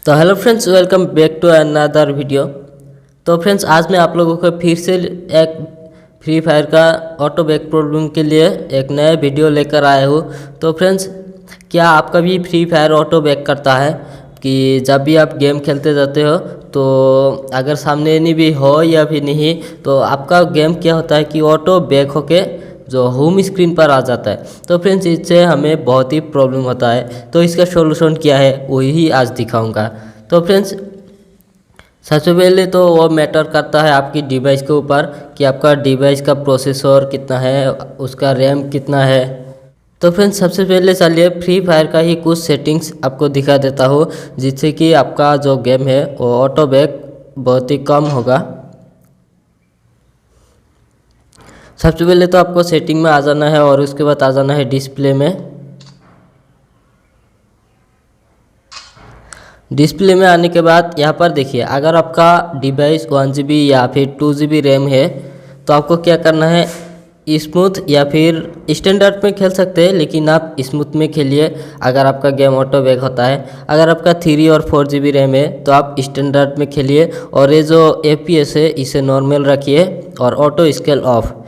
तो hello friends, welcome back to another video. तो friends, आज मैं आप लोगों को फिर से एक फ्री फायर का ऑटो बैक प्रॉब्लम के लिए एक नया वीडियो लेकर आया हूँ। तो फ्रेंड्स, क्या आपका भी फ्री फायर ऑटो बैक करता है कि जब भी आप गेम खेलते जाते हो तो अगर सामने एनिमी भी हो या फिर नहीं तो आपका गेम क्या होता है कि ऑटो बैक होके जो होम स्क्रीन पर आ जाता है। तो फ्रेंड्स, इससे हमें बहुत ही प्रॉब्लम होता है। तो इसका सॉल्यूशन क्या है वही आज दिखाऊंगा। तो फ्रेंड्स, सबसे पहले तो वो मैटर करता है आपकी डिवाइस के ऊपर कि आपका डिवाइस का प्रोसेसर कितना है, उसका रैम कितना है। तो फ्रेंड्स, सबसे पहले चलिए फ्री फायर का ही कुछ सेटिंग्स आपको दिखा देता हूँ जिससे कि आपका जो गेम है वो ऑटो बैक बहुत ही कम होगा। सबसे पहले तो आपको सेटिंग में आ जाना है और उसके बाद आ जाना है डिस्प्ले में। डिस्प्ले में आने के बाद यहाँ पर देखिए, अगर आपका डिवाइस 1 GB या फिर 2 GB रैम है तो आपको क्या करना है, स्मूथ या फिर स्टैंडर्ड में खेल सकते हैं, लेकिन आप स्मूथ में खेलिए अगर आपका गेम ऑटो बैक होता है। अगर आपका 3 और 4 GB रैम है तो आप स्टैंडर्ड में खेलिए और ये जो FPS है इसे नॉर्मल रखिए और ऑटो स्केल ऑफ।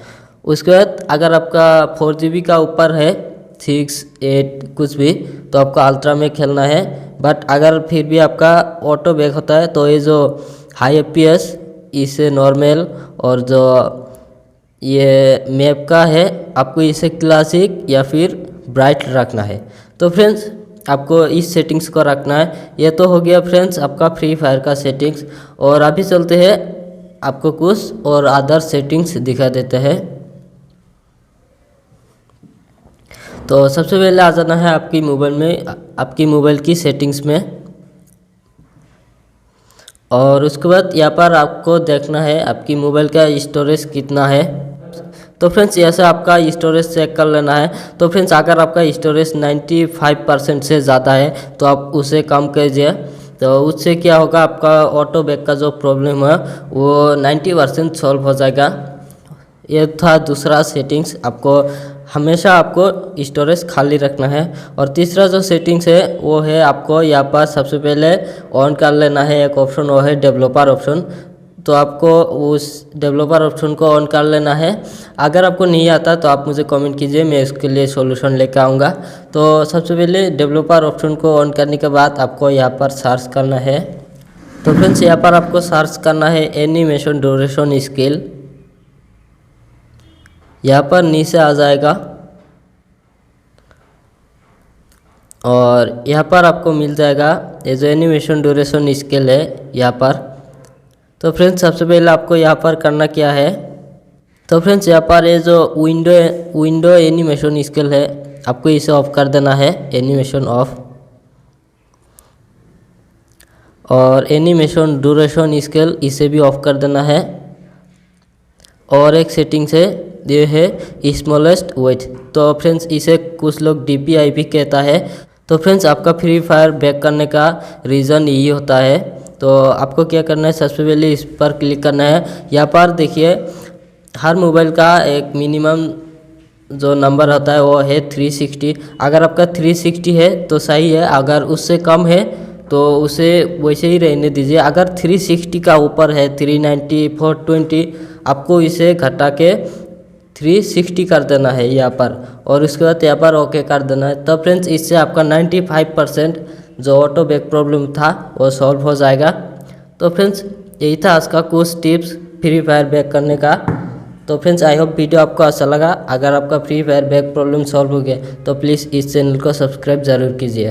उसके बाद अगर आपका 4 GB का ऊपर है, 6, 8 कुछ भी, तो आपको अल्ट्रा में खेलना है। बट अगर फिर भी आपका ऑटो बैक होता है तो ये जो हाई FPS इसे नॉर्मल, और जो ये मैप का है आपको इसे क्लासिक या फिर ब्राइट रखना है। तो फ्रेंड्स, आपको इस सेटिंग्स को रखना है। ये तो हो गया फ्रेंड्स आपका फ्री फायर का सेटिंग्स। और अभी चलते हैं आपको कुछ और अदर सेटिंग्स दिखा देते हैं। तो सबसे पहले आ जाना है आपकी मोबाइल में, आपकी मोबाइल की सेटिंग्स में, और उसके बाद यहाँ पर आपको देखना है आपकी मोबाइल का स्टोरेज कितना है। तो फ्रेंड्स, ऐसे आपका स्टोरेज चेक कर लेना है। तो फ्रेंड्स, अगर आपका स्टोरेज 95% से ज़्यादा है तो आप उसे कम कीजिए। तो उससे क्या होगा, आपका ऑटो बैक का जो प्रॉब्लम है वो 90% सॉल्व हो जाएगा। ये था दूसरा सेटिंग्स। आपको हमेशा आपको स्टोरेज खाली रखना है। और तीसरा जो सेटिंग्स है वो है, आपको यहाँ पर सबसे पहले ऑन कर लेना है एक ऑप्शन, वो है डेवलपर ऑप्शन। तो आपको उस डेवलपर ऑप्शन को ऑन कर लेना है। अगर आपको नहीं आता तो आप मुझे कमेंट कीजिए, मैं इसके लिए सॉल्यूशन लेकर आऊँगा। तो सबसे पहले डेवलपर ऑप्शन को ऑन करने के बाद आपको यहाँ पर सर्च करना है। तो फ्रेंड्स, यहाँ पर आपको सर्च करना है एनिमेशन ड्यूरेशन स्केल। यहाँ पर नीचे आ जाएगा और यहाँ पर आपको मिल जाएगा ये जो एनिमेशन ड्यूरेशन स्केल है यहाँ पर। तो फ्रेंड्स, सबसे पहले आपको यहाँ पर करना क्या है, तो फ्रेंड्स यहाँ पर ये जो विंडो एनिमेशन स्केल है आपको इसे ऑफ कर देना है, एनिमेशन ऑफ। और एनिमेशन ड्यूरेशन स्केल इसे भी ऑफ कर देना है। और एक सेटिंग्स है, ये है स्मॉलेस्ट वेट। तो फ्रेंड्स, इसे कुछ लोग DPI भी कहता है। तो फ्रेंड्स, आपका फ्री फायर बैक करने का रीज़न यही होता है। तो आपको क्या करना है, सबसे पहले इस पर क्लिक करना है। यहाँ पर देखिए, हर मोबाइल का एक मिनिमम जो नंबर होता है वो है 360। अगर आपका 360 है तो सही है, अगर उससे कम है तो उसे वैसे ही रहने दीजिए। अगर 360 का ऊपर है, 390, 420, आपको इसे घटा के 360 कर देना है यहाँ पर, और उसके बाद यहाँ पर ओके कर देना है। तो फ्रेंड्स, इससे आपका 95% जो ऑटो बैक प्रॉब्लम था वो सॉल्व हो जाएगा। तो फ्रेंड्स, यही था आज का कुछ टिप्स फ्री फायर बैक करने का। तो फ्रेंड्स, आई होप वीडियो आपको अच्छा लगा। अगर आपका free fire back problem solve हो गया तो प्लीज़ इस चैनल को सब्सक्राइब ज़रूर कीजिए।